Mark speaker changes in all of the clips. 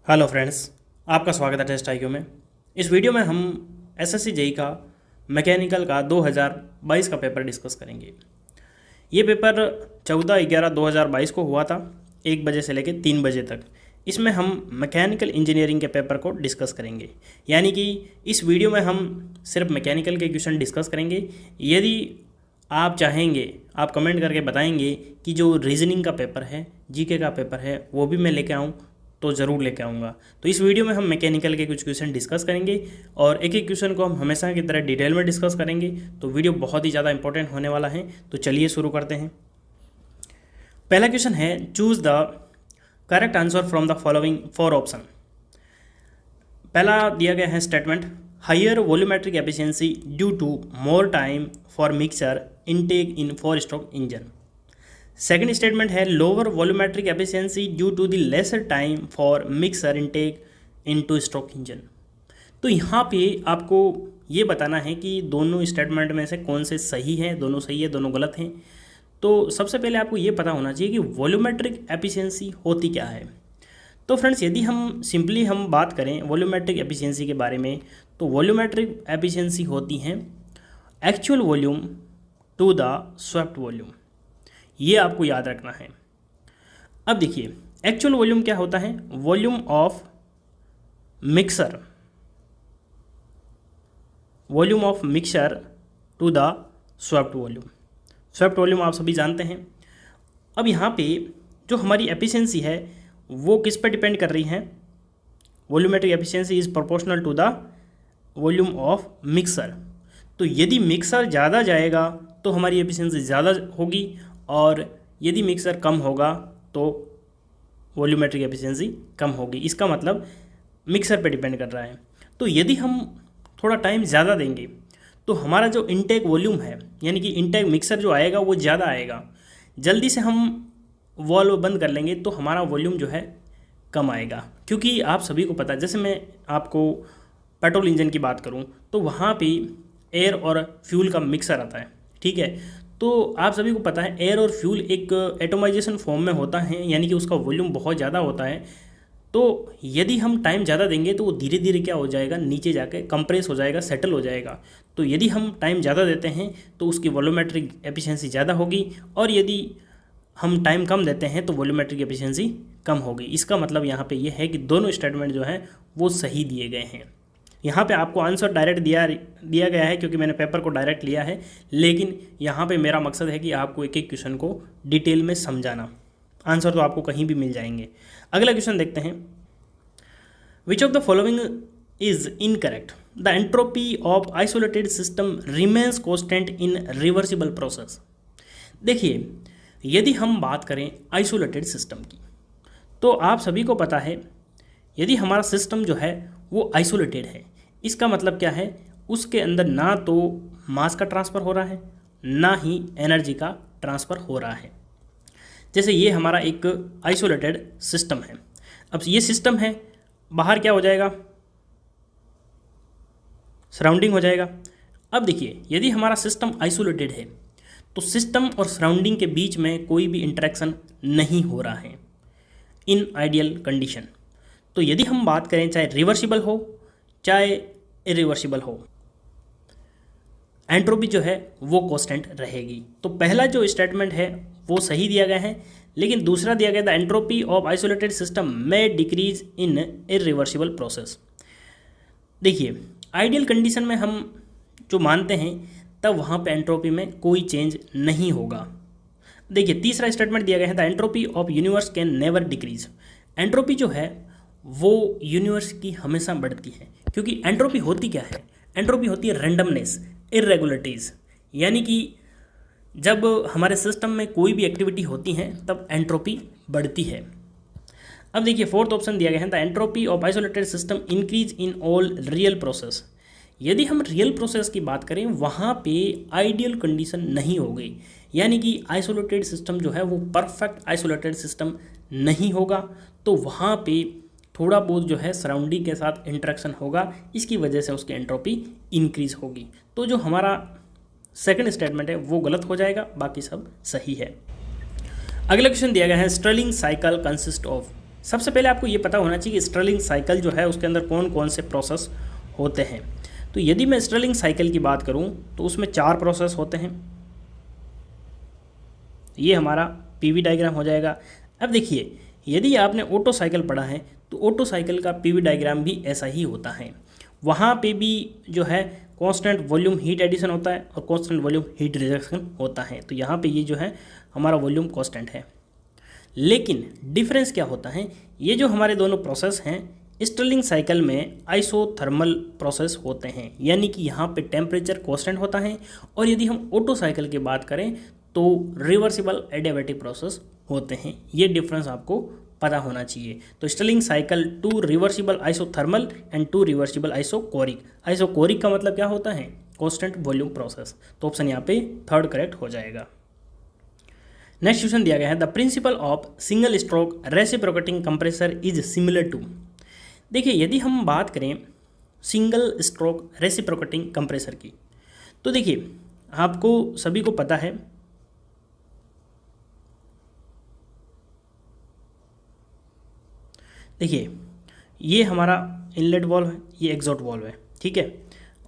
Speaker 1: Hello friends, आपका स्वागत है टेस्ट IQ में। इस वीडियो में हम SSC JEE का मैकेनिकल का 2022 का पेपर डिस्कस करेंगे। ये पेपर 14/11/2022 को हुआ था, 1 बजे से लेकर 3 बजे तक। इसमें हम मैकेनिकल इंजीनियरिंग के पेपर को डिस्कस करेंगे, यानी कि इस वीडियो में हम सिर्फ मैकेनिकल के क्वेश्चन डिस्कस करेंगे। यदि आप चाहेंगे, आप कमेंट करके बताएंगे कि जो रीजनिंग का पेपर है, GK का पेपर है, वो भी मैं लेके आऊँ तो ज़रूर लेके आऊँगा। तो इस वीडियो में हम मैकेनिकल के कुछ क्वेश्चन डिस्कस करेंगे और एक एक क्वेश्चन को हम हमेशा की तरह डिटेल में डिस्कस करेंगे। तो वीडियो बहुत ही ज़्यादा इंपॉर्टेंट होने वाला है। तो चलिए शुरू करते हैं। पहला क्वेश्चन है, choose the correct answer from the following 4 option. पहला दिया गया है statement, higher volumetric efficiency due to more time for mixer intake in 4 stroke engine. Second statement है, lower volumetric efficiency due to the lesser time for mixer intake in 2 stroke engine. तो यहाँ पे आपको ये बताना है कि दोनों स्टेटमेंट में से कौन से सही है, दोनों सही है, दोनों गलत हैं। तो सबसे पहले आपको ये पता होना चाहिए कि वॉल्यूमेट्रिक एफिशिएंसी होती क्या है। तो फ्रेंड्स, यदि हम सिंपली बात करें वॉल्यूमेट्रिक एफिशिएंसी के बारे में, तो वॉल्यूमेट्रिक एफिशिएंसी होती हैं actual volume to the swept volume. ये आपको याद रखना है। अब देखिए, एक्चुअल वॉल्यूम क्या होता है, volume of mixer, volume of mixer to the swept volume. Swept volume आप सभी जानते हैं। अब यहाँ पे जो हमारी एफिशिएंसी है वो किस पर डिपेंड कर रही है, volumetric efficiency is proportional to the volume of mixer. तो यदि मिक्सर ज़्यादा जाएगा तो हमारी एफिशिएंसी ज़्यादा होगी, और यदि मिक्सर कम होगा तो वॉल्यूमेट्रिक एफिशिएंसी कम होगी। इसका मतलब मिक्सर पे डिपेंड कर रहा है। तो यदि हम थोड़ा टाइम ज़्यादा देंगे तो हमारा जो इनटेक वॉल्यूम है, यानी कि इनटेक मिक्सर जो आएगा वो ज़्यादा आएगा। जल्दी से हम वॉल्व बंद कर लेंगे तो हमारा वॉल्यूम जो है कम आएगा। क्योंकि आप सभी को पता है, जैसे मैं आपको पेट्रोल इंजन की बात करूँ तो वहाँ पे एयर और फ्यूल का मिक्सर आता है, ठीक है। तो आप सभी को पता है एयर और फ्यूल एक एटोमाइजेशन फॉर्म में होता है, यानी कि उसका वॉल्यूम बहुत ज़्यादा होता है। तो यदि हम टाइम ज़्यादा देंगे तो वो धीरे धीरे क्या हो जाएगा, नीचे जाके कंप्रेस हो जाएगा, सेटल हो जाएगा। तो यदि हम टाइम ज़्यादा देते हैं तो उसकी वॉल्यूमेट्रिक एफिशिएंसी ज़्यादा होगी, और यदि हम टाइम कम देते हैं तो वॉल्यूमेट्रिक एफिशिएंसी कम होगी। इसका मतलब यहाँ पे ये है कि दोनों स्टेटमेंट जो हैं वो सही दिए गए हैं। यहाँ पे आपको आंसर डायरेक्ट दिया गया है क्योंकि मैंने पेपर को डायरेक्ट लिया है, लेकिन यहाँ पे मेरा मकसद है कि आपको एक एक क्वेश्चन को डिटेल में समझाना। आंसर तो आपको कहीं भी मिल जाएंगे। अगला क्वेश्चन देखते हैं, विच of the following is incorrect, the entropy of isolated system remains constant in reversible process. देखिए, यदि हम बात करें आइसोलेटेड सिस्टम की, तो आप सभी को पता है यदि हमारा सिस्टम जो है वो आइसोलेटेड है, इसका मतलब क्या है, उसके अंदर ना तो मास का ट्रांसफ़र हो रहा है, ना ही एनर्जी का ट्रांसफ़र हो रहा है। जैसे ये हमारा एक आइसोलेटेड सिस्टम है। अब ये सिस्टम है, बाहर क्या हो जाएगा, सराउंडिंग हो जाएगा। अब देखिए, यदि हमारा सिस्टम आइसोलेटेड है तो सिस्टम और सराउंडिंग के बीच में कोई भी इंटरेक्शन नहीं हो रहा है इन आइडियल कंडीशन। तो यदि हम बात करें, चाहे रिवर्सिबल हो चाहे इरिवर्सिबल हो, एंट्रोपी जो है वो कांस्टेंट रहेगी। तो पहला जो स्टेटमेंट है वो सही दिया गया है, लेकिन दूसरा दिया गया the entropy of isolated system में डिक्रीज इन इरिवर्सिबल प्रोसेस। देखिए, आइडियल कंडीशन में हम जो मानते हैं तब वहाँ पे एंट्रोपी में कोई चेंज नहीं होगा। देखिए, तीसरा स्टेटमेंट दिया गया है the entropy of universe can never decrease. Entropy जो है वो यूनिवर्स की हमेशा बढ़ती है, क्योंकि एंट्रोपी होती क्या है, एंट्रोपी होती है रैंडमनेस, इरेगुलरिटीज़, यानी कि जब हमारे सिस्टम में कोई भी एक्टिविटी होती है तब एंट्रोपी बढ़ती है। अब देखिए, फोर्थ ऑप्शन दिया गया है the entropy of isolated system increase in all real process. यदि हम रियल प्रोसेस की बात करें, वहाँ पे आइडियल कंडीशन नहीं हो गई, यानी कि आइसोलेटेड सिस्टम जो है वो परफेक्ट आइसोलेटेड सिस्टम नहीं होगा। तो वहाँ पे थोड़ा बहुत जो है सराउंडिंग के साथ इंटरेक्शन होगा, इसकी वजह से उसकी एंट्रोपी इंक्रीज होगी। तो जो हमारा सेकंड स्टेटमेंट है वो गलत हो जाएगा, बाकी सब सही है। अगला क्वेश्चन दिया गया है, स्टर्लिंग साइकिल कंसिस्ट ऑफ सबसे पहले आपको ये पता होना चाहिए कि स्टर्लिंग साइकिल जो है उसके अंदर कौन कौन से प्रोसेस होते हैं। तो यदि मैं स्टर्लिंग साइकिल की बात करूं तो उसमें 4 प्रोसेस होते हैं। ये हमारा पीवी डायग्राम हो जाएगा। अब देखिए, यदि आपने ऑटो साइकिल पढ़ा है तो ऑटो साइकिल का पीवी डायग्राम भी ऐसा ही होता है। वहाँ पे भी जो है कांस्टेंट वॉल्यूम हीट एडिशन होता है और कांस्टेंट वॉल्यूम हीट रिजेक्शन होता है। तो यहाँ पे ये जो है हमारा वॉल्यूम कांस्टेंट है। लेकिन डिफरेंस क्या होता है, ये जो हमारे दोनों प्रोसेस हैं स्टर्लिंग साइकिल में आइसोथर्मल प्रोसेस होते हैं, यानी कि यहाँ पे टेम्परेचर कांस्टेंट होता है। और यदि हम ऑटो साइकिल की बात करें तो रिवर्सिबल एडियाबैटिक प्रोसेस होते हैं। ये डिफरेंस आपको पता होना चाहिए। तो Stirling cycle 2 reversible isothermal and 2 reversible isochoric. Isochoric का मतलब क्या होता है, कांस्टेंट वॉल्यूम प्रोसेस। तो ऑप्शन यहाँ पे 3rd करेक्ट हो जाएगा। नेक्स्ट क्वेश्चन दिया गया है, the principle of single stroke reciprocating compressor is similar to. देखिए, यदि हम बात करें सिंगल स्ट्रोक रेसिप्रोकेटिंग कंप्रेसर की, तो देखिए आपको सभी को पता है देखिए ये हमारा इनलेट वाल्व है, ये एग्जॉस्ट वाल्व है, ठीक है,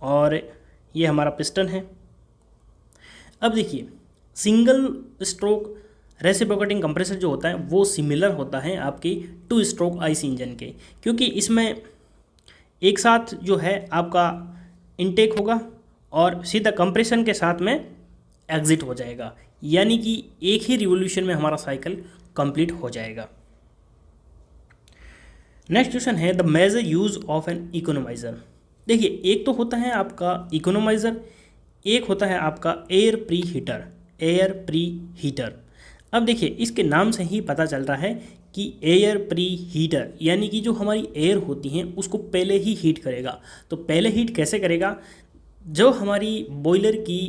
Speaker 1: और ये हमारा पिस्टन है। अब देखिए सिंगल स्ट्रोक रेसिप्रोकेटिंग कंप्रेसर जो होता है वो सिमिलर होता है आपकी 2 स्ट्रोक आईसी इंजन के, क्योंकि इसमें एक साथ जो है आपका इनटेक होगा और सीधा कंप्रेशन के साथ में एग्जिट हो जाएगा, यानी कि एक ही रिवोल्यूशन में हमारा साइकिल कंप्लीट हो जाएगा। नेक्स्ट क्वेश्चन है, the major use of an economiser. देखिए, एक तो होता है आपका इकोनोमाइजर, एक होता है आपका air pre heater. Air pre heater, अब देखिए इसके नाम से ही पता चल रहा है कि एयर प्री हीटर यानी कि जो हमारी एयर होती हैं उसको पहले ही हीट करेगा। तो पहले हीट कैसे करेगा, जो हमारी बॉयलर की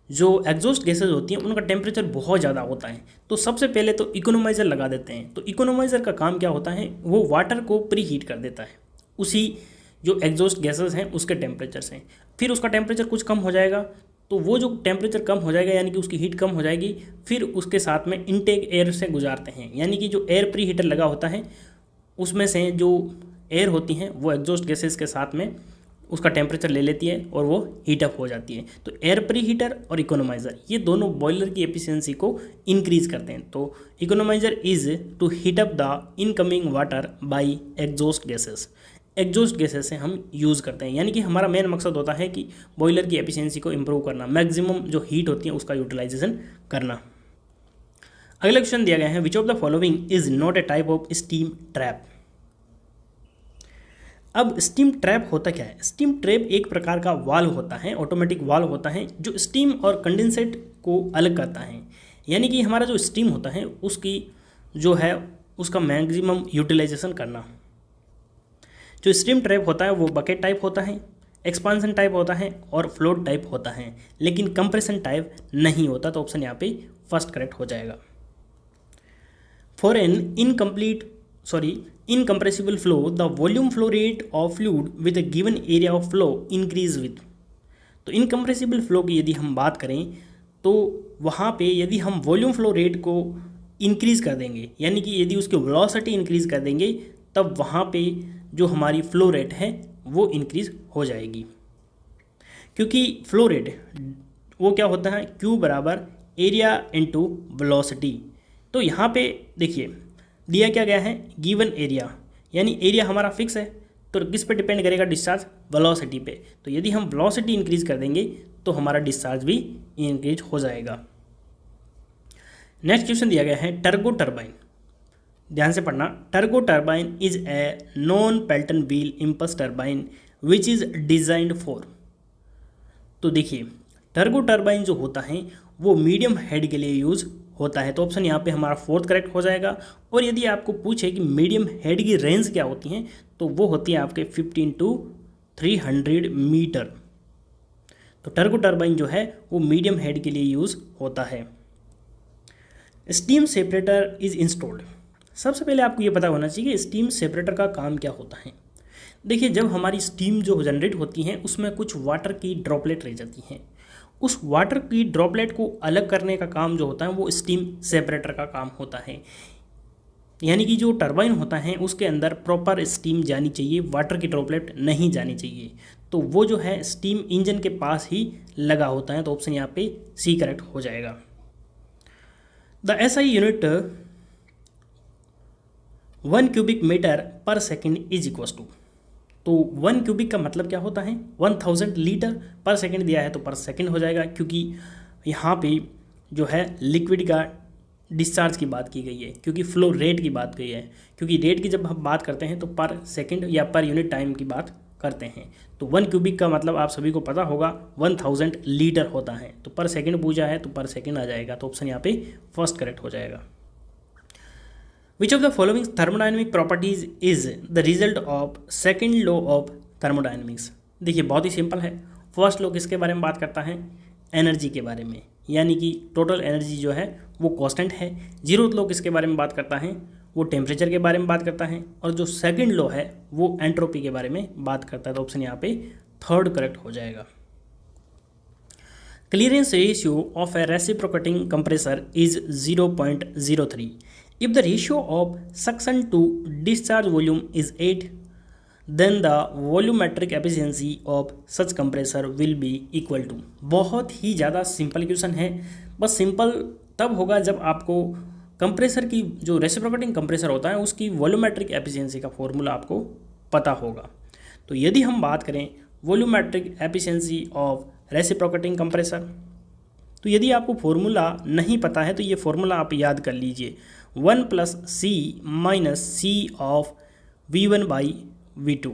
Speaker 1: जो एग्जॉस्ट गैसेज होती हैं उनका टेम्परेचर बहुत ज़्यादा होता है, तो सबसे पहले तो इकोनोमाइज़र लगा देते हैं। तो इकोनोमाइज़र का काम क्या होता है, वो वाटर को प्री हीट कर देता है उसी जो एग्जॉस्ट गैसेज हैं उसके टेम्परेचर से। फिर उसका टेम्परेचर कुछ कम हो जाएगा, तो वो जो टेम्परेचर कम हो जाएगा यानी कि उसकी हीट कम हो जाएगी, फिर उसके साथ में इनटेक एयर से गुजारते हैं, यानी कि जो एयर प्री हीटर लगा होता है उसमें से जो एयर होती हैं वो एग्जॉस्ट गैसेज के साथ में उसका टेम्परेचर ले लेती है और वो हीटअप हो जाती है। तो एयर प्री हीटर और इकोनोमाइज़र ये दोनों बॉयलर की एफिशिएंसी को इंक्रीज करते हैं। तो economiser is to heat up the incoming water by exhaust gases. Exhaust gases से हम यूज़ करते हैं, यानी कि हमारा मेन मकसद होता है कि बॉयलर की एफिशिएंसी को इंप्रूव करना, मैक्सिमम जो हीट होती है उसका यूटिलाइजेशन करना। अगला क्वेश्चन दिया गया है, which of the following is not a type of steam trap. अब स्टीम ट्रैप होता क्या है, स्टीम ट्रैप एक प्रकार का वाल्व होता है, ऑटोमेटिक वाल्व होता है जो स्टीम और कंडेंसेट को अलग करता है, यानी कि हमारा जो स्टीम होता है उसकी जो है उसका मैक्सिमम यूटिलाइजेशन करना। जो स्टीम ट्रैप होता है वो बकेट टाइप होता है, एक्सपांसन टाइप होता है और फ्लोट टाइप होता है, लेकिन कंप्रेशन टाइप नहीं होता। तो ऑप्शन यहाँ पे फर्स्ट करेक्ट हो जाएगा। For an incompressible flow the volume flow rate of fluid with a given area of flow increase with. तो इनकम्प्रेसिबल फ्लो की यदि हम बात करें तो वहाँ पे यदि हम वॉल्यूम फ्लो रेट को इंक्रीज़ कर देंगे, यानी कि यदि उसकी वेलोसिटी इंक्रीज़ कर देंगे, तब वहाँ पे जो हमारी फ्लो रेट है वो इंक्रीज़ हो जाएगी। क्योंकि फ्लो रेट वो क्या होता है, Q बराबर एरिया इंटू वेलोसिटी। तो यहाँ पे देखिए दिया क्या गया है, गिवन एरिया, यानी एरिया हमारा फिक्स है, तो किस पे डिपेंड करेगा, डिस्चार्ज वेलोसिटी पे। तो यदि हम वेलोसिटी इंक्रीज कर देंगे तो हमारा डिस्चार्ज भी इंक्रीज हो जाएगा। नेक्स्ट क्वेश्चन दिया गया है, टर्बो टर्बाइन। ध्यान से पढ़ना, turbo turbine is a non Pelton wheel impulse turbine which is designed for. तो देखिए टर्बो टर्बाइन जो होता है वो मीडियम हेड के लिए यूज होता है। तो ऑप्शन यहाँ पे हमारा फोर्थ करेक्ट हो जाएगा। और यदि आपको पूछे कि मीडियम हेड की रेंज क्या होती है, तो वो होती है आपके 15 to 300 मीटर। तो टर्बो टर्बाइन जो है वो मीडियम हेड के लिए यूज़ होता है। Steam separator is installed. सबसे पहले आपको ये पता होना चाहिए कि स्टीम सेपरेटर का काम क्या होता है। देखिए जब हमारी स्टीम जो जनरेट होती है उसमें कुछ वाटर की ड्रॉपलेट रह जाती हैं, उस वाटर की ड्रॉपलेट को अलग करने का काम जो होता है वो स्टीम सेपरेटर का काम होता है। यानी कि जो टरबाइन होता है उसके अंदर प्रॉपर स्टीम जानी चाहिए, वाटर की ड्रॉपलेट नहीं जानी चाहिए। तो वो जो है स्टीम इंजन के पास ही लगा होता है। तो ऑप्शन यहाँ पे सी करेक्ट हो जाएगा। The SI unit 1 cubic metre per second is equal to, तो 1 क्यूबिक का मतलब क्या होता है, 1000 लीटर पर सेकेंड दिया है तो पर सेकेंड हो जाएगा, क्योंकि यहाँ पे जो है लिक्विड का डिस्चार्ज की बात की गई है, क्योंकि फ्लो रेट की बात की है, क्योंकि रेट की जब हम बात करते हैं तो पर सेकेंड या पर यूनिट टाइम की बात करते हैं। तो 1 क्यूबिक का मतलब आप सभी को पता होगा 1000 लीटर होता है, तो पर सेकेंड पूछा है तो पर सेकेंड आ जाएगा। तो ऑप्शन यहाँ पे फर्स्ट करेक्ट हो जाएगा। विच of the following thermodynamic properties is the result of second law of thermodynamics. देखिए बहुत ही सिंपल है। फर्स्ट लॉ किसके बारे में बात करता है, एनर्जी के बारे में, यानी कि टोटल एनर्जी जो है वो कांस्टेंट है। जीरोथ लॉ किसके बारे में बात करता है, वो टेम्परेचर के बारे में बात करता है। और जो सेकंड लॉ है वो एंट्रोपी के बारे में बात करता है। तो ऑप्शन यहाँ पे थर्ड करेक्ट हो जाएगा। Clearance ratio of a reciprocating compressor is 0.03 if the ratio of suction to discharge volume is 8 then the volumetric efficiency of such compressor will be equal to. बहुत ही ज़्यादा सिंपल क्वेश्चन है। बस simple तब होगा जब आपको कंप्रेसर की जो रेसिप्रोकेटिंग कंप्रेसर होता है उसकी वॉल्यूमेट्रिक एफिशिएंसी का फॉर्मूला आपको पता होगा। तो यदि हम बात करें volumetric efficiency of reciprocating compressor, तो यदि आपको फॉर्मूला नहीं पता है तो ये फॉर्मूला आप याद कर लीजिए, 1 + C - C ऑफ V1/V2।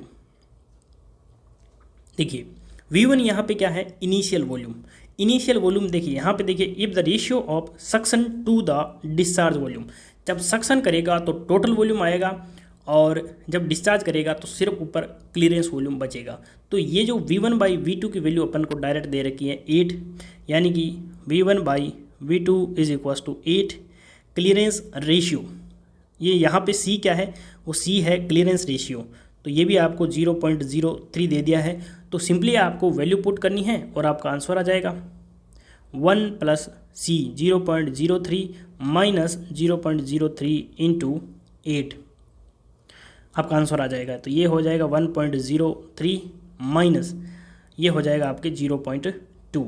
Speaker 1: देखिए V1 यहाँ पे क्या है, इनिशियल वॉल्यूम। इनिशियल वॉल्यूम देखिए यहाँ पे देखिए, if the ratio of suction to the discharge volume, जब सक्शन करेगा तो टोटल वॉल्यूम आएगा और जब डिस्चार्ज करेगा तो सिर्फ ऊपर क्लियरेंस वॉल्यूम बचेगा। तो ये जो V1/V2 की वैल्यू अपन को डायरेक्ट दे रखी है 8, यानी कि V1/V2 is equal to 8। Clearance ratio, ये यहाँ पे C क्या है, वो C है क्लियरेंस रेशियो। तो ये भी आपको 0.03 दे दिया है। तो सिंपली आपको वैल्यू पुट करनी है और आपका आंसर आ जाएगा 1 + C 0.03 - 0.03 × 8, आपका आंसर आ जाएगा। तो ये हो जाएगा 1.03 माइनस ये हो जाएगा आपके 0.2।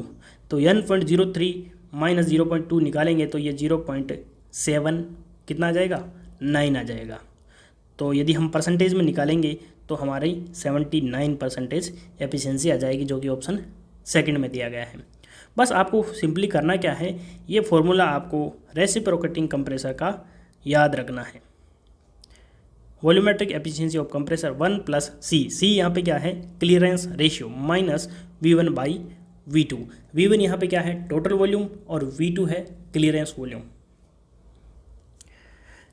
Speaker 1: तो 1.03 - 0.2 निकालेंगे तो ये 0.7 कितना आ जाएगा, 9 आ जाएगा। तो यदि हम परसेंटेज में निकालेंगे तो हमारी 79% एफिशिएंसी आ जाएगी, जो कि ऑप्शन सेकंड में दिया गया है। बस आपको सिंपली करना क्या है, ये फॉर्मूला आपको रेसिप्रोकेटिंग कंप्रेसर का याद रखना है। Volumetric efficiency of compressor 1 + C। C यहाँ पे क्या है, clearance ratio minus V1/V2। V1 यहाँ पे क्या है, टोटल वॉल्यूम, और V2 है क्लियरेंस वॉल्यूम।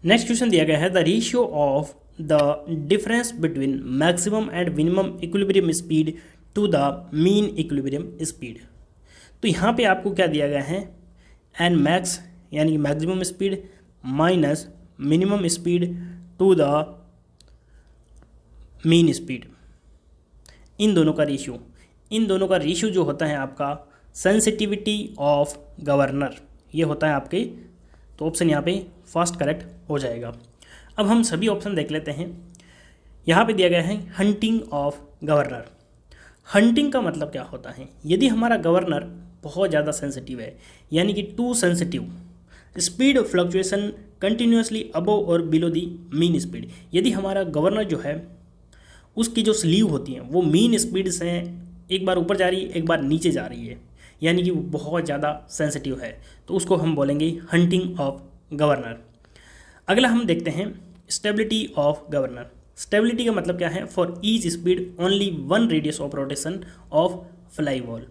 Speaker 1: नेक्स्ट क्वेश्चन दिया गया है, the ratio of the difference between maximum and minimum equilibrium speed to the mean equilibrium speed. तो यहाँ पे आपको क्या दिया गया है, एन मैक्स यानी कि maximum speed minus minimum speed to the mean speed, इन दोनों का रेशियो जो होता है आपका सेंसिटिविटी ऑफ गवर्नर, ये होता है आपके। तो ऑप्शन यहाँ पे फर्स्ट करेक्ट हो जाएगा। अब हम सभी ऑप्शन देख लेते हैं। यहाँ पे दिया गया है हंटिंग ऑफ गवर्नर। हंटिंग का मतलब क्या होता है, यदि हमारा गवर्नर बहुत ज़्यादा सेंसिटिव है, यानी कि too sensitive, speed fluctuation continuously above और बिलो दी मीन स्पीड। यदि हमारा गवर्नर जो है उसकी जो स्लीव होती हैं वो मीन स्पीड से एक बार ऊपर जा रही है, एक बार नीचे जा रही है, यानी कि वो बहुत ज़्यादा सेंसिटिव है, तो उसको हम बोलेंगे हंटिंग ऑफ गवर्नर। अगला हम देखते हैं स्टेबिलिटी ऑफ गवर्नर। स्टेबिलिटी का मतलब क्या है, for each speed only 1 radius of rotation of fly ball,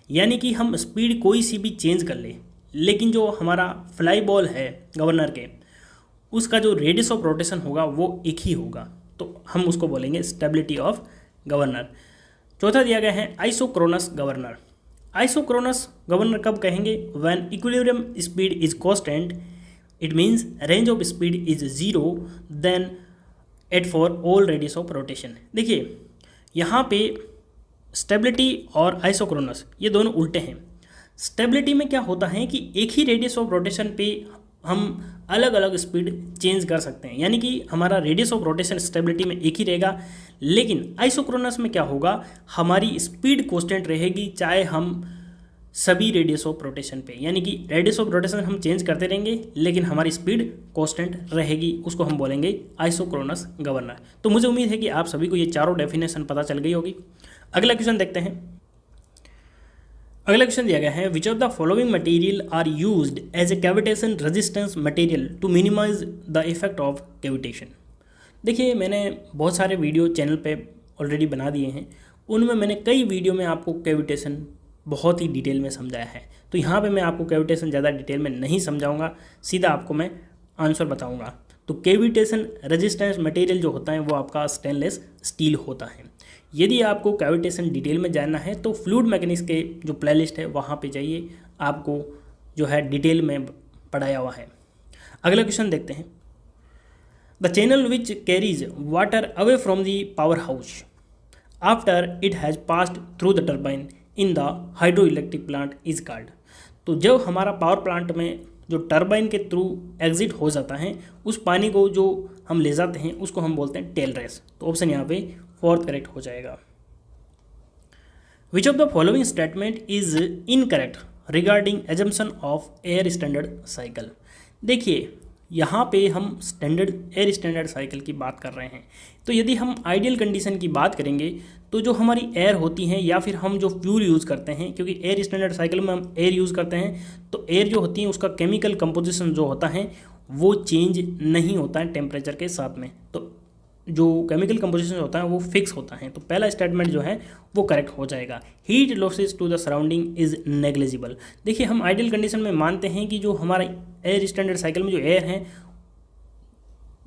Speaker 1: यानी कि हम स्पीड कोई सी भी चेंज कर ले, लेकिन जो हमारा फ्लाई बॉल है गवर्नर के, उसका जो रेडियस ऑफ रोटेशन होगा वो एक ही होगा, तो हम उसको बोलेंगे स्टेबिलिटी ऑफ गवर्नर। चौथा दिया गया है आइसोक्रोनस गवर्नर। आइसोक्रोनस गवर्नर कब कहेंगे, when equilibrium speed is constant, it means range of speed is 0 then at for all radius of rotation. देखिए यहाँ पे स्टेबिलिटी और आइसोक्रोनस ये दोनों उल्टे हैं। स्टेबिलिटी में क्या होता है कि एक ही रेडियस ऑफ रोटेशन पे हम अलग अलग स्पीड चेंज कर सकते हैं, यानी कि हमारा रेडियस ऑफ रोटेशन स्टेबिलिटी में एक ही रहेगा, लेकिन आइसोक्रोनस में क्या होगा, हमारी स्पीड कांस्टेंट रहेगी चाहे हम सभी रेडियस ऑफ रोटेशन पे, यानी कि रेडियस ऑफ रोटेशन हम चेंज करते रहेंगे लेकिन हमारी स्पीड कांस्टेंट रहेगी, उसको हम बोलेंगे आइसोक्रोनस गवर्नर। तो मुझे उम्मीद है कि आप सभी को ये चारों डेफिनेशन पता चल गई होगी। अगला क्वेश्चन देखते हैं। अगला क्वेश्चन दिया गया है, which of the following material are used as a cavitation resistance material to minimise the effect of cavitation. देखिए, मैंने बहुत सारे वीडियो चैनल पे ऑलरेडी बना दिए हैं, उनमें मैंने कई वीडियो में आपको कैविटेशन बहुत ही डिटेल में समझाया है, तो यहाँ पे मैं आपको कैविटेशन ज़्यादा डिटेल में नहीं समझाऊंगा, सीधा आपको मैं आंसर बताऊंगा। तो कैविटेशन रेजिस्टेंस मटेरियल जो होता है वो आपका स्टेनलेस स्टील होता है। यदि आपको कैविटेशन डिटेल में जानना है तो फ्लूइड मैकेनिक्स के जो प्लेलिस्ट है वहाँ पे जाइए, आपको जो है डिटेल में पढ़ाया हुआ है। अगला क्वेश्चन देखते हैं। The channel which carries water away from the power house after it has passed through the turbine in the hydro electric plant is called. तो जब हमारा पावर प्लांट में जो टर्बाइन के थ्रू एग्जिट हो जाता है, उस पानी को जो हम ले जाते हैं उसको हम बोलते हैं टेल रेस। तो ऑप्शन यहाँ पे फोर्थ करेक्ट हो जाएगा। विच of the following statement is incorrect regarding assumption of air standard cycle. देखिए, यहाँ पे हम एयर स्टैंडर्ड साइकिल की बात कर रहे हैं, तो यदि हम आइडियल कंडीशन की बात करेंगे तो जो हमारी एयर होती हैं या फिर हम जो फ्यूल यूज़ करते हैं, क्योंकि एयर स्टैंडर्ड साइकिल में हम एयर यूज़ करते हैं, तो एयर जो होती है उसका केमिकल कंपोजिशन जो होता है वो चेंज नहीं होता है टेम्परेचर के साथ में, तो जो केमिकल कंपोजिशन होता है वो फिक्स होता है। तो पहला स्टेटमेंट जो है वो करेक्ट हो जाएगा। Heat losses to the surrounding is negligible. देखिए, हम आइडियल कंडीशन में मानते हैं कि जो हमारा एयर स्टैंडर्ड साइकिल में जो एयर है,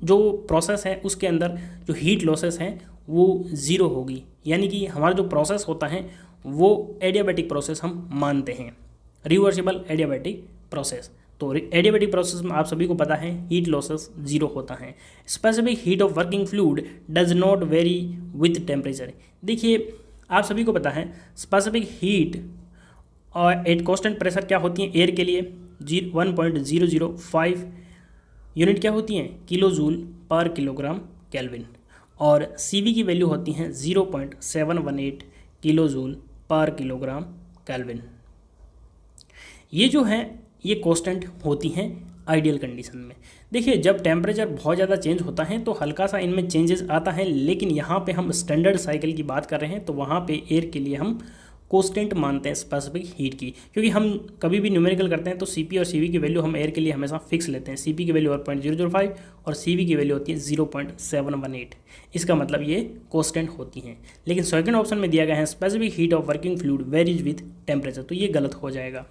Speaker 1: जो प्रोसेस है उसके अंदर जो हीट लॉसेस हैं वो ज़ीरो होगी, यानी कि हमारा जो प्रोसेस होता है वो एडियाबैटिक प्रोसेस हम मानते हैं, रिवर्सिबल एडियाबैटिक प्रोसेस। तो एडियाबैटिक प्रोसेस में आप सभी को पता है हीट लॉसेस जीरो होता है। Specific heat of working fluid does not very with temperature. देखिए, आप सभी को पता है स्पेसिफिक हीट और एट कांस्टेंट प्रेशर क्या होती है एयर के लिए 1.005 यूनिट क्या होती हैं, किलो जूल पर किलोग्राम केल्विन, और CV की वैल्यू होती हैं 0.718 किलो जूल पर किलोग्राम केल्विन। ये जो है ये कांस्टेंट होती हैं आइडियल कंडीशन में। देखिए, जब टेम्परेचर बहुत ज़्यादा चेंज होता है तो हल्का सा इनमें चेंजेस आता है, लेकिन यहाँ पे हम स्टैंडर्ड साइकिल की बात कर रहे हैं तो वहाँ पे एयर के लिए हम कांस्टेंट मानते हैं स्पेसिफिक हीट की, क्योंकि हम कभी भी न्यूमेरिकल करते हैं तो CP और CV की वैल्यू हम एयर के लिए हमेशा फिक्स लेते हैं। CP की वैल्यू 1.005 और CV की वैल्यू होती है 0.718। इसका मतलब ये कांस्टेंट होती हैं, लेकिन सेकंड ऑप्शन में दिया गया है specific heat of working fluid varies with temperature, तो ये गलत हो जाएगा।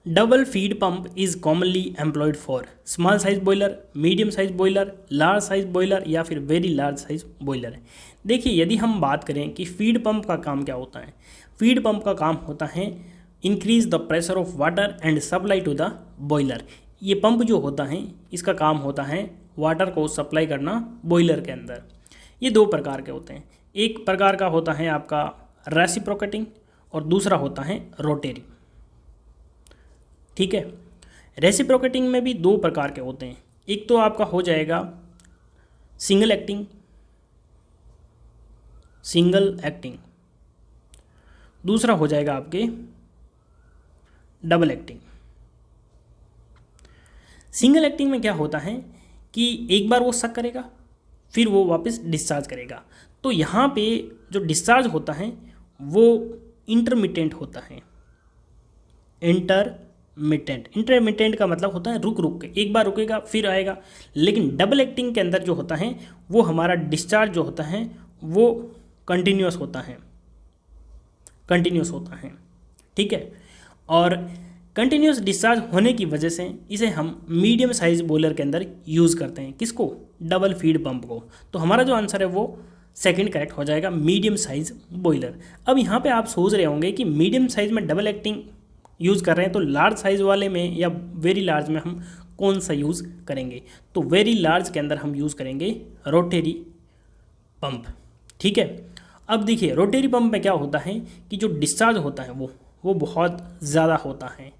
Speaker 1: Double feed pump is commonly employed for small size boiler, medium size boiler, large size boiler या फिर वेरी लार्ज साइज बॉयलर। देखिए, यदि हम बात करें कि फीड पंप का काम क्या होता है, फीड पंप का काम होता है increase the pressure of water and supply to the boiler. ये पंप जो होता है इसका काम होता है वाटर को सप्लाई करना बॉयलर के अंदर। ये दो प्रकार के होते हैं, एक प्रकार का होता है आपका रेसिप्रोकेटिंग और दूसरा होता है रोटेरी। ठीक है, रेसिप्रोकेटिंग में भी दो प्रकार के होते हैं, एक तो आपका हो जाएगा सिंगल एक्टिंग, दूसरा हो जाएगा आपके डबल एक्टिंग। सिंगल एक्टिंग में क्या होता है कि एक बार वो सक करेगा फिर वो वापस डिस्चार्ज करेगा, तो यहाँ पे जो डिस्चार्ज होता है वो इंटरमिटेंट होता है। इंटरमिटेंट का मतलब होता है रुक रुक के, एक बार रुकेगा फिर आएगा। लेकिन डबल एक्टिंग के अंदर जो होता है वो हमारा डिस्चार्ज जो होता है वो कंटिन्यूस होता है। ठीक है, और कंटिन्यूस डिस्चार्ज होने की वजह से इसे हम मीडियम साइज बॉयलर के अंदर यूज़ करते हैं। किसको? डबल फीड पंप को। तो हमारा जो आंसर है वो सेकंड करेक्ट हो जाएगा, मीडियम साइज बॉयलर। अब यहाँ पे आप सोच रहे होंगे कि मीडियम साइज में डबल एक्टिंग यूज़ कर रहे हैं तो लार्ज साइज वाले में या वेरी लार्ज में हम कौन सा यूज़ करेंगे? तो वेरी लार्ज के अंदर हम यूज़ करेंगे रोटेरी पंप। ठीक है, अब देखिए रोटेरी पंप में क्या होता है कि जो डिस्चार्ज होता है वो बहुत ज़्यादा होता है।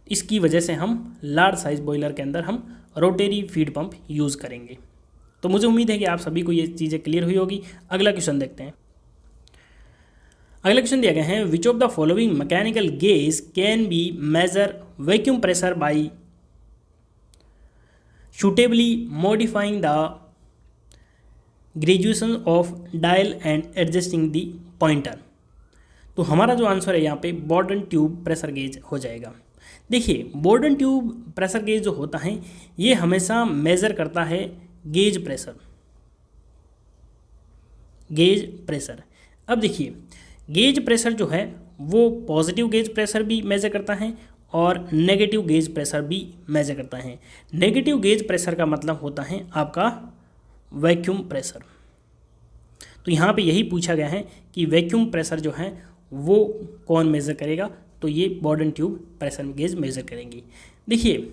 Speaker 1: इसकी वजह से हम लार्ज साइज बॉयलर के अंदर हम रोटरी फीड पंप यूज़ करेंगे। तो मुझे उम्मीद है कि आप सभी को ये चीज़ें क्लियर हुई होगी। अगला क्वेश्चन देखते हैं। अगला क्वेश्चन दिया गया है, which of the following mechanical gauge can be measure vacuum pressure by suitably modifying the graduation of dial and adjusting the pointer। तो हमारा जो आंसर है यहाँ पे बॉर्डन ट्यूब प्रेशर गेज हो जाएगा। देखिए, बॉर्डन ट्यूब प्रेशर गेज जो होता है ये हमेशा मेज़र करता है गेज प्रेशर। गेज प्रेशर, अब देखिए गेज प्रेशर जो है वो पॉजिटिव गेज प्रेशर भी मेज़र करता है और नेगेटिव गेज प्रेशर भी मेजर करता है। नेगेटिव गेज प्रेशर का मतलब होता है आपका वैक्यूम प्रेशर। तो यहाँ पे यही पूछा गया है कि वैक्यूम प्रेशर जो है वो कौन मेज़र करेगा, तो ये बॉर्डन ट्यूब प्रेशर गेज मेज़र करेंगी। देखिए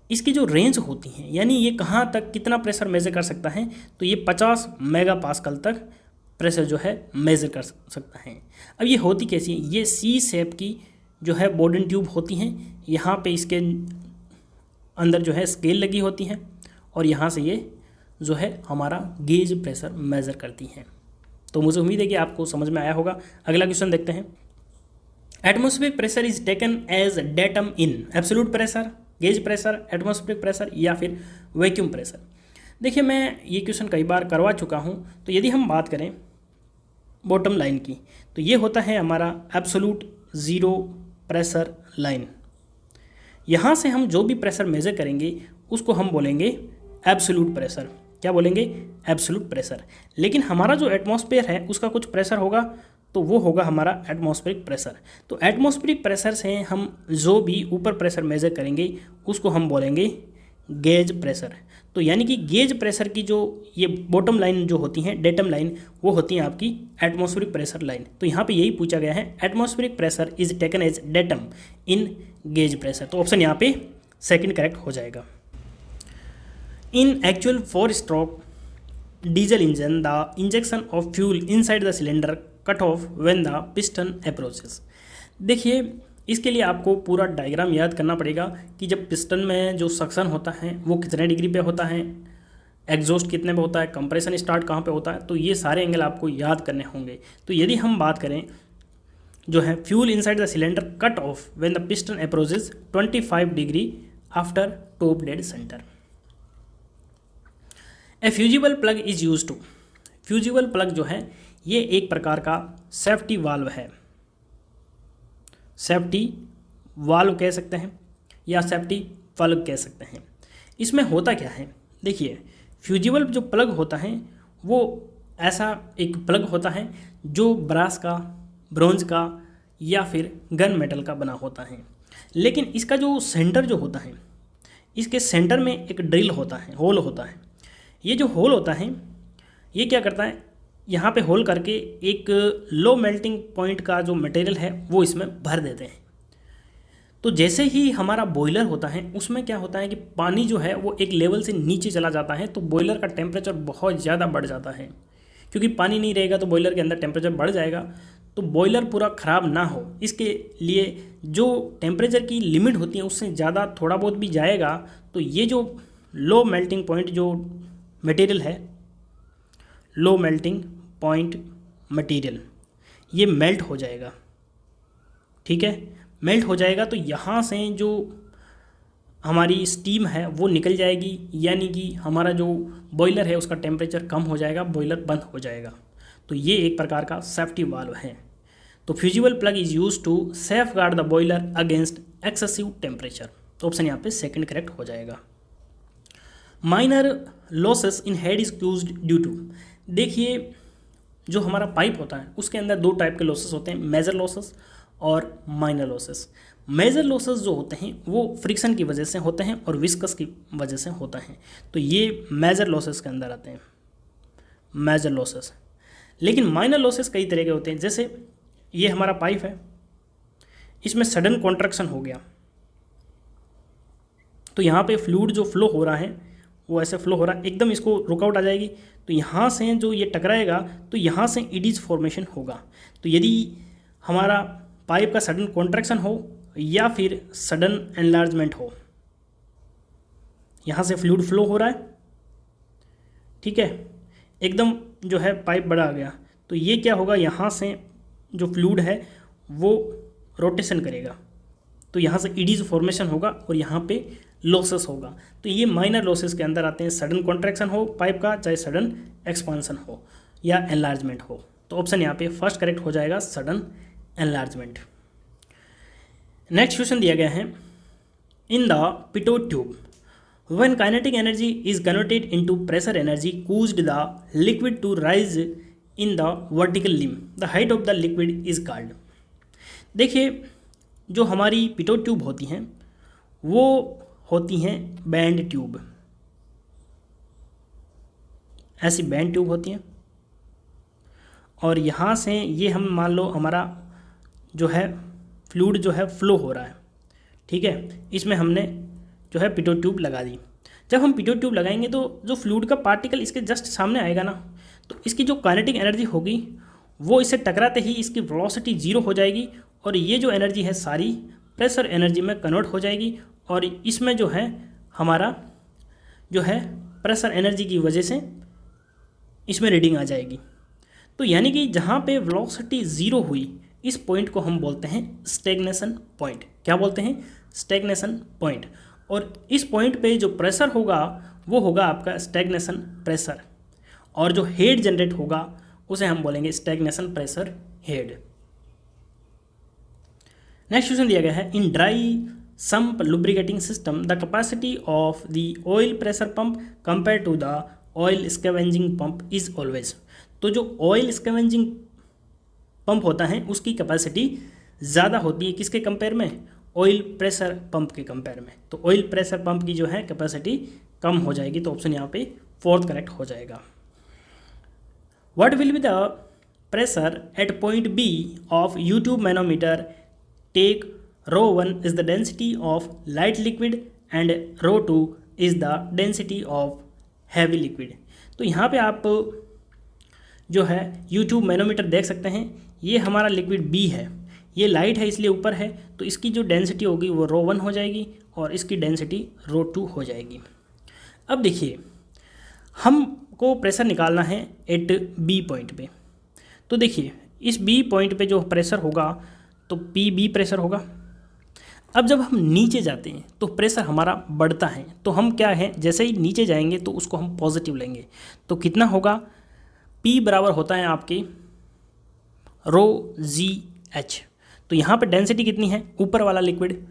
Speaker 1: इसकी जो रेंज होती है, यानी ये कहाँ तक कितना प्रेशर मेज़र कर सकता है, तो ये 50 मेगा पास्कल तक प्रेशर जो है मेज़र कर सकता है। अब ये होती कैसी है, ये सी शेप की जो है बॉर्डन ट्यूब होती हैं। यहाँ पे इसके अंदर जो है स्केल लगी होती हैं और यहाँ से ये जो है हमारा गेज प्रेशर मेज़र करती हैं। तो मुझे उम्मीद है कि आपको समझ में आया होगा। अगला क्वेश्चन देखते हैं। Atmospheric pressure is taken as datum in absolute pressure, gauge pressure, atmospheric pressure या फिर वैक्यूम प्रेशर। देखिए मैं ये क्वेश्चन कई बार करवा चुका हूँ। तो यदि हम बात करें बॉटम लाइन की, तो ये होता है हमारा एब्सोल्यूट ज़ीरो प्रेशर लाइन। यहाँ से हम जो भी प्रेशर मेज़र करेंगे उसको हम बोलेंगे एब्सोल्यूट प्रेशर। क्या बोलेंगे? Absolute pressure. लेकिन हमारा जो एटमॉस्फेयर है उसका कुछ प्रेशर होगा, तो वो होगा हमारा एटमॉस्फेरिक प्रेशर। तो एटमॉस्फेरिक प्रेशर से हम जो भी ऊपर प्रेशर मेज़र करेंगे उसको हम बोलेंगे गेज प्रेशर। तो यानी कि गेज प्रेशर की जो ये बॉटम लाइन जो होती हैं, डेटम लाइन, वो होती हैं आपकी एटमॉस्फेरिक प्रेशर लाइन। तो यहाँ पे यही पूछा गया है, atmospheric pressure is taken as datum in gauge pressure. तो ऑप्शन यहाँ पे सेकंड करेक्ट हो जाएगा। In actual 4 stroke diesel engine the injection of fuel inside the cylinder cut off when the piston approaches. देखिए इसके लिए आपको पूरा डायग्राम याद करना पड़ेगा कि जब पिस्टन में जो सक्शन होता है वो कितने डिग्री पे होता है, एग्जॉस्ट कितने पे होता है, कंप्रेशन स्टार्ट कहाँ पे होता है, तो ये सारे एंगल आपको याद करने होंगे। तो यदि हम बात करें जो है fuel inside the cylinder cut off when the piston approaches 25 degree after top dead centre. A fusible plug is use to, fusible plug जो है ये एक प्रकार का सेफ्टी वाल्व है, सेफ्टी वाल्व कह सकते हैं या सेफ्टी प्लग कह सकते हैं। इसमें होता क्या है, देखिए फ्यूजिबल जो प्लग होता है वो ऐसा एक प्लग होता है जो ब्रास का, ब्रोंज का या फिर गन मेटल का बना होता है। लेकिन इसका जो सेंटर जो होता है, इसके सेंटर में एक ड्रिल होता है, होल होता है। ये जो होल होता है ये क्या करता है, यहाँ पे होल करके एक लो मेल्टिंग पॉइंट का जो मटेरियल है वो इसमें भर देते हैं। तो जैसे ही हमारा बॉयलर होता है उसमें क्या होता है कि पानी जो है वो एक लेवल से नीचे चला जाता है, तो बॉयलर का टेम्परेचर बहुत ज़्यादा बढ़ जाता है। क्योंकि पानी नहीं रहेगा तो बॉयलर के अंदर टेम्परेचर बढ़ जाएगा, तो बॉयलर पूरा ख़राब ना हो इसके लिए जो टेम्परेचर की लिमिट होती है उससे ज़्यादा थोड़ा बहुत भी जाएगा, तो ये जो लो मेल्टिंग पॉइंट जो मटेरियल है, लो मेल्टिंग पॉइंट मटेरियल, ये मेल्ट हो जाएगा। ठीक है, मेल्ट हो जाएगा तो यहाँ से जो हमारी स्टीम है वो निकल जाएगी, यानी कि हमारा जो बॉयलर है उसका टेम्परेचर कम हो जाएगा, बॉयलर बंद हो जाएगा। तो ये एक प्रकार का सेफ्टी वाल्व है। तो fusible plug is use to safeguard the boiler against excessive temperature. तो ऑप्शन यहाँ पे सेकंड करेक्ट हो जाएगा। Minor losses in head is caused due to, देखिए जो हमारा पाइप होता है उसके अंदर 2 टाइप के लॉसेस होते हैं, मेजर लॉसेस और माइनर लॉसेस। मेजर लॉसेस जो होते हैं वो फ्रिक्शन की वजह से होते हैं और विस्कस की वजह से होता है, तो ये मेजर लॉसेस के अंदर आते हैं, मेजर लॉसेस। लेकिन माइनर लॉसेस कई तरह के होते हैं, जैसे ये हमारा पाइप है, इसमें सडन कॉन्ट्रैक्शन हो गया तो यहाँ पे फ्लूइड जो फ्लो हो रहा है वो ऐसे फ्लो हो रहा है, एकदम इसको रुकआउट आ जाएगी, तो यहाँ से जो ये टकराएगा तो यहाँ से इडीज फॉर्मेशन होगा। तो यदि हमारा पाइप का सडन कॉन्ट्रैक्शन हो या फिर सडन एनलार्जमेंट हो। यहाँ से फ्लूइड फ्लो हो रहा है, ठीक है, एकदम जो है पाइप बड़ा आ गया, तो ये क्या होगा, यहाँ से जो फ्लूइड है वो रोटेशन करेगा, तो यहाँ से ईडीज फॉर्मेशन होगा और यहाँ पे लॉसेस होगा। तो ये माइनर लॉसेस के अंदर आते हैं, सडन कॉन्ट्रैक्शन हो पाइप का, चाहे सडन एक्सपांसन हो या एनलार्जमेंट हो। तो ऑप्शन यहाँ पे फर्स्ट करेक्ट हो जाएगा, सडन एनलार्जमेंट। नेक्स्ट क्वेश्चन दिया गया है, in the Pitot tube when kinetic energy is converted into pressure energy caused the liquid to rise in the vertical limb, the height of the liquid is called। देखिए जो हमारी Pitot tube होती हैं वो होती हैं बैंड ट्यूब, ऐसी band tube होती हैं, और यहाँ से ये हम मान लो हमारा जो है फ्लूइड जो है फ्लो हो रहा है, ठीक है, इसमें हमने जो है पिटोट ट्यूब लगा दी। जब हम पिटोट ट्यूब लगाएंगे तो जो फ्लूइड का पार्टिकल इसके जस्ट सामने आएगा ना, तो इसकी जो काइनेटिक एनर्जी होगी वो इससे टकराते ही इसकी वेलोसिटी जीरो हो जाएगी, और ये जो एनर्जी है सारी प्रेशर एनर्जी में कन्वर्ट हो जाएगी, और इसमें जो है हमारा जो है प्रेशर एनर्जी की वजह से इसमें रीडिंग आ जाएगी। तो यानी कि जहाँ पे वेलोसिटी ज़ीरो हुई, इस पॉइंट को हम बोलते हैं स्टैग्नेशन पॉइंट। क्या बोलते हैं? Stagnation point. और इस पॉइंट पे जो प्रेशर होगा वो होगा आपका स्टैग्नेशन प्रेशर, और जो हेड जनरेट होगा उसे हम बोलेंगे stagnation pressure head. Next question दिया गया है, in dry sump lubricating system the capacity of the oil pressure pump compare to the oil scavenging pump is always. तो जो ऑयल स्कैवेंजिंग पंप होता है उसकी कैपेसिटी ज़्यादा होती है किसके कंपेयर में? ऑयल प्रेशर पंप के कंपेयर में। तो ऑयल प्रेशर पंप की जो है कैपेसिटी कम हो जाएगी, तो ऑप्शन यहाँ पे फोर्थ करेक्ट हो जाएगा। What will be the pressure at point B of U tube manometer take ρ1 is the density of light liquid and ρ2 is the density of heavy liquid. तो यहाँ पे आप जो है यूट्यूब मैनोमीटर देख सकते हैं, ये हमारा लिक्विड बी है, ये लाइट है इसलिए ऊपर है, तो इसकी जो डेंसिटी होगी वो ρ1 हो जाएगी और इसकी डेंसिटी ρ2 हो जाएगी। अब देखिए हमको प्रेशर निकालना है एट बी पॉइंट पे, तो देखिए इस बी पॉइंट पे जो प्रेशर होगा तो पी बी प्रेशर होगा। अब जब हम नीचे जाते हैं तो प्रेशर हमारा बढ़ता है, तो हम क्या है जैसे ही नीचे जाएंगे तो उसको हम पॉजिटिव लेंगे, तो कितना होगा? P बराबर होता है आपके ρgh। तो यहाँ पे डेंसिटी कितनी है? ऊपर वाला लिक्विड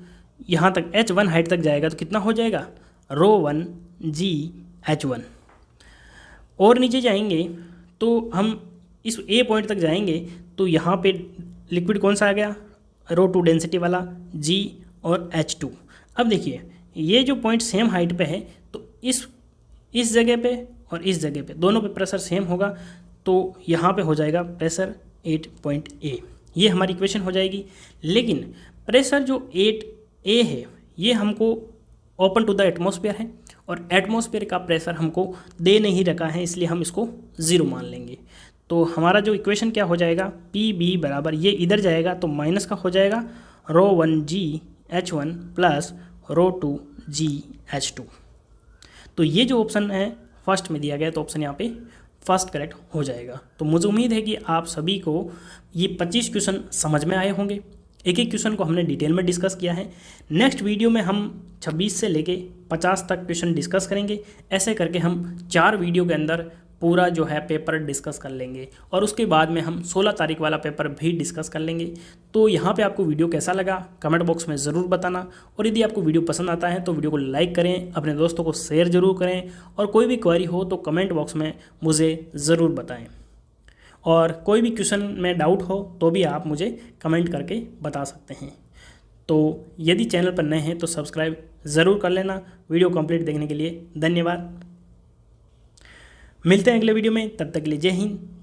Speaker 1: यहाँ तक h1 हाइट तक जाएगा तो कितना हो जाएगा? ρ1gh1। और नीचे जाएंगे तो हम इस A पॉइंट तक जाएंगे तो यहाँ पे लिक्विड कौन सा आ गया? ρ2 डेंसिटी वाला, G और H2। अब देखिए ये जो पॉइंट सेम हाइट पे है, तो इस जगह पे और इस जगह पे दोनों पे प्रेशर सेम होगा, तो यहाँ पे हो जाएगा प्रेशर 8.A। ये हमारी इक्वेशन हो जाएगी। लेकिन प्रेशर जो 8A है ये हमको ओपन टू द एटमॉस्फेयर है, और एटमॉस्फेयर का प्रेशर हमको दे नहीं रखा है, इसलिए हम इसको 0 मान लेंगे। तो हमारा जो इक्वेशन क्या हो जाएगा? PB बराबर, ये इधर जाएगा तो माइनस का हो जाएगा ρ1gh1 प्लस ρ2gh2। तो ये जो ऑप्शन है फर्स्ट में दिया गया, तो ऑप्शन यहाँ पे फर्स्ट करेक्ट हो जाएगा। तो मुझे उम्मीद है कि आप सभी को ये 25 क्वेश्चन समझ में आए होंगे। एक एक क्वेश्चन को हमने डिटेल में डिस्कस किया है। नेक्स्ट वीडियो में हम 26 से लेके 50 तक क्वेश्चन डिस्कस करेंगे। ऐसे करके हम 4 वीडियो के अंदर पूरा जो है पेपर डिस्कस कर लेंगे, और उसके बाद में हम 16 तारीख वाला पेपर भी डिस्कस कर लेंगे। तो यहाँ पे आपको वीडियो कैसा लगा कमेंट बॉक्स में ज़रूर बताना, और यदि आपको वीडियो पसंद आता है तो वीडियो को लाइक करें, अपने दोस्तों को शेयर ज़रूर करें, और कोई भी क्वेरी हो तो कमेंट बॉक्स में मुझे ज़रूर बताएं। और कोई भी क्वेश्चन में डाउट हो तो भी आप मुझे कमेंट करके बता सकते हैं। तो यदि चैनल पर नए हैं तो सब्सक्राइब ज़रूर कर लेना। वीडियो कंप्लीट देखने के लिए धन्यवाद। मिलते हैं अगले वीडियो में, तब तक के लिए जय हिंद।